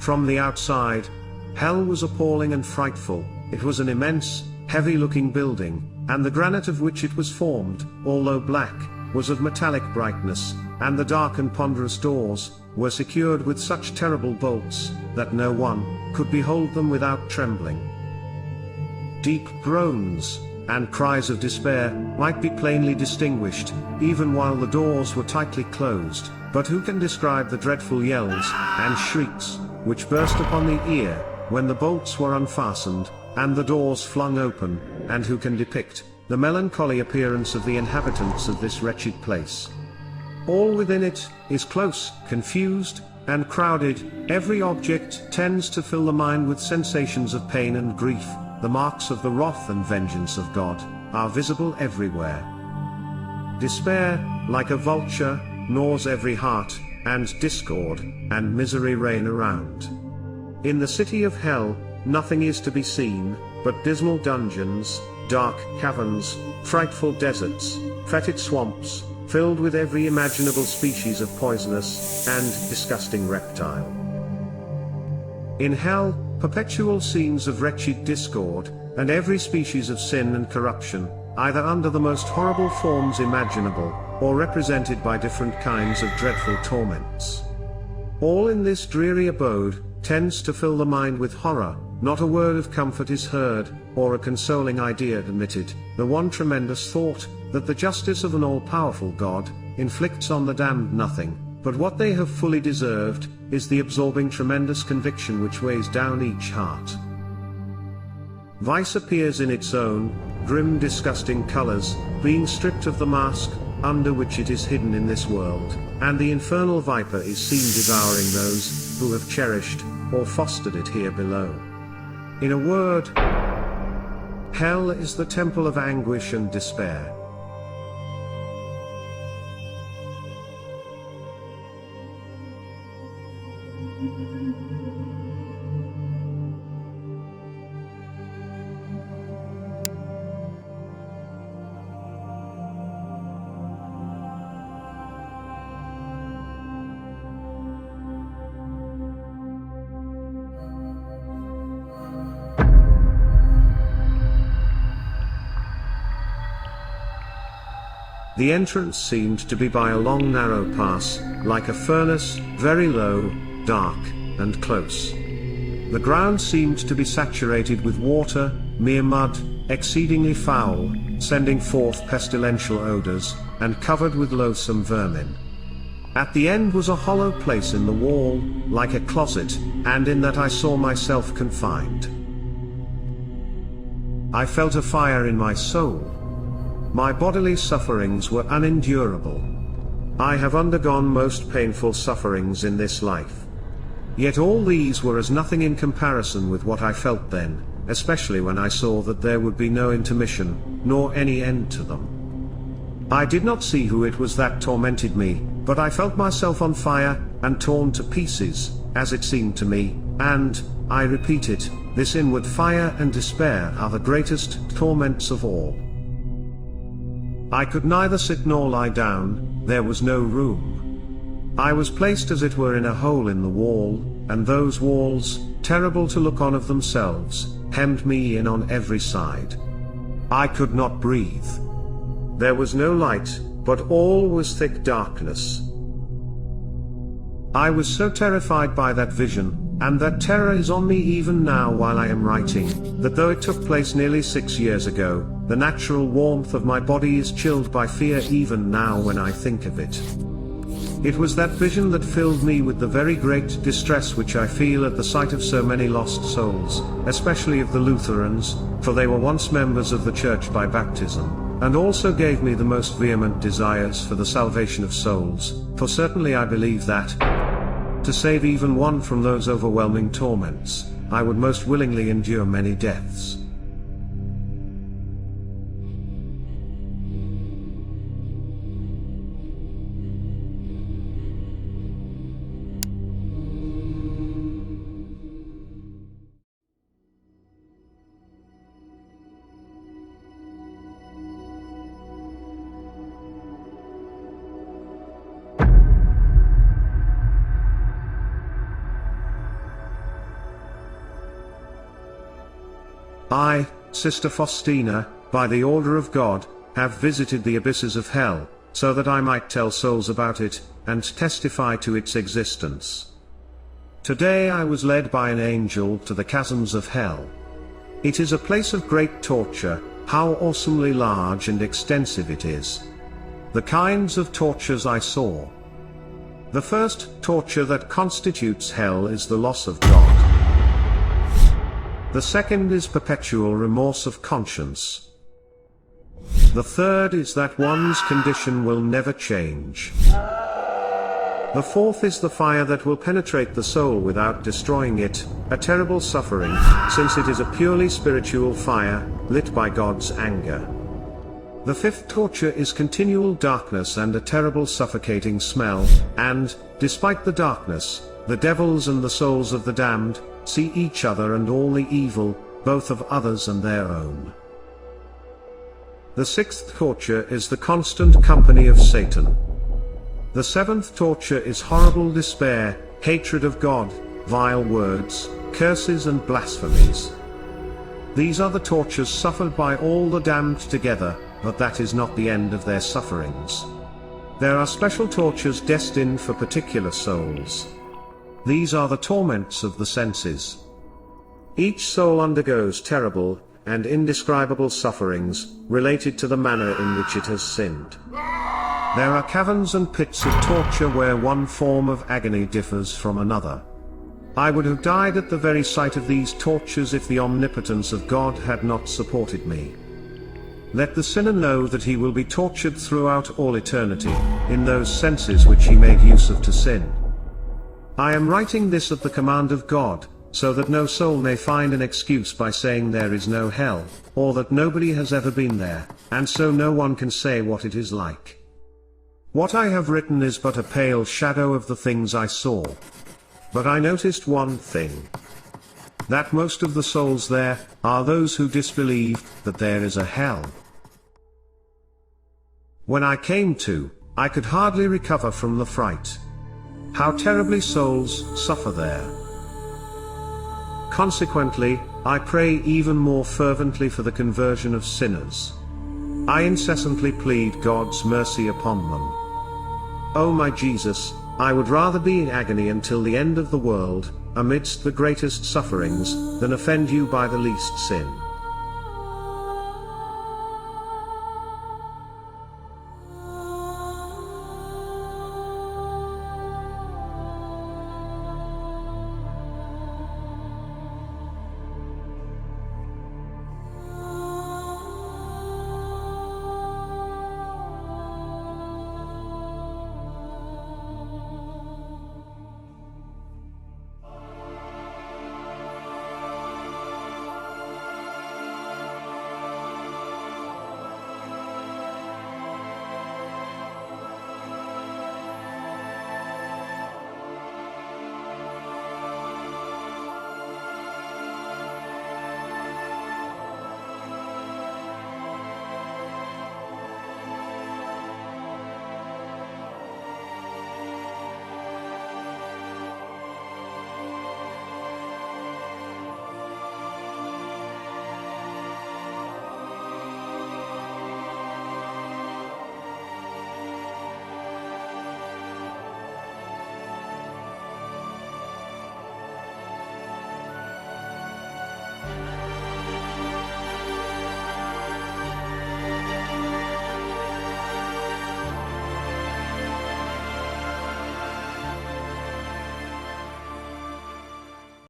from the outside, hell was appalling and frightful. It was an immense, heavy-looking building, and the granite of which it was formed, although black, was of metallic brightness, and the dark and ponderous doors were secured with such terrible bolts that no one could behold them without trembling. Deep groans and cries of despair might be plainly distinguished, even while the doors were tightly closed, but who can describe the dreadful yells and shrieks which burst upon the ear when the bolts were unfastened and the doors flung open, and who can depict the melancholy appearance of the inhabitants of this wretched place? All within it is close, confused, and crowded. Every object tends to fill the mind with sensations of pain and grief. The marks of the wrath and vengeance of God are visible everywhere. Despair, like a vulture, gnaws every heart, and discord and misery reign around. In the city of hell, nothing is to be seen but dismal dungeons, dark caverns, frightful deserts, fetid swamps, filled with every imaginable species of poisonous and disgusting reptile. In hell, perpetual scenes of wretched discord, and every species of sin and corruption, either under the most horrible forms imaginable, or represented by different kinds of dreadful torments. All in this dreary abode tends to fill the mind with horror. Not a word of comfort is heard, or a consoling idea admitted. The one tremendous thought, that the justice of an all-powerful God inflicts on the damned nothing but what they have fully deserved, is the absorbing tremendous conviction which weighs down each heart. Vice appears in its own grim, disgusting colors, being stripped of the mask under which it is hidden in this world, and the infernal viper is seen devouring those who have cherished or fostered it here below. In a word, hell is the temple of anguish and despair. The entrance seemed to be by a long narrow pass, like a furnace, very low, dark, and close. The ground seemed to be saturated with water, mere mud, exceedingly foul, sending forth pestilential odors, and covered with loathsome vermin. At the end was a hollow place in the wall, like a closet, and in that I saw myself confined. I felt a fire in my soul. My bodily sufferings were unendurable. I have undergone most painful sufferings in this life. Yet all these were as nothing in comparison with what I felt then, especially when I saw that there would be no intermission, nor any end to them. I did not see who it was that tormented me, but I felt myself on fire, and torn to pieces, as it seemed to me, and, I repeat it, this inward fire and despair are the greatest torments of all. I could neither sit nor lie down, there was no room. I was placed as it were in a hole in the wall, and those walls, terrible to look on of themselves, hemmed me in on every side. I could not breathe. There was no light, but all was thick darkness. I was so terrified by that vision, and that terror is on me even now while I am writing, that though it took place nearly 6 years ago, the natural warmth of my body is chilled by fear even now when I think of it. It was that vision that filled me with the very great distress which I feel at the sight of so many lost souls, especially of the Lutherans, for they were once members of the Church by baptism, and also gave me the most vehement desires for the salvation of souls, for certainly I believe that, to save even one from those overwhelming torments, I would most willingly endure many deaths. I, Sister Faustina, by the order of God, have visited the abysses of hell, so that I might tell souls about it, and testify to its existence. Today I was led by an angel to the chasms of hell. It is a place of great torture. How awesomely large and extensive it is. The kinds of tortures I saw. The first torture that constitutes hell is the loss of God. The second is perpetual remorse of conscience. The third is that one's condition will never change. The fourth is the fire that will penetrate the soul without destroying it, a terrible suffering, since it is a purely spiritual fire, lit by God's anger. The fifth torture is continual darkness and a terrible suffocating smell, and, despite the darkness, the devils and the souls of the damned see each other and all the evil, both of others and their own. The sixth torture is the constant company of Satan. The seventh torture is horrible despair, hatred of God, vile words, curses and blasphemies. These are the tortures suffered by all the damned together, but that is not the end of their sufferings. There are special tortures destined for particular souls. These are the torments of the senses. Each soul undergoes terrible and indescribable sufferings, related to the manner in which it has sinned. There are caverns and pits of torture where one form of agony differs from another. I would have died at the very sight of these tortures if the omnipotence of God had not supported me. Let the sinner know that he will be tortured throughout all eternity, in those senses which he made use of to sin. I am writing this at the command of God, so that no soul may find an excuse by saying there is no hell, or that nobody has ever been there, and so no one can say what it is like. What I have written is but a pale shadow of the things I saw. But I noticed one thing. That most of the souls there are those who disbelieve that there is a hell. When I came to, I could hardly recover from the fright. How terribly souls suffer there. Consequently, I pray even more fervently for the conversion of sinners. I incessantly plead God's mercy upon them. O my Jesus, I would rather be in agony until the end of the world, amidst the greatest sufferings, than offend you by the least sin.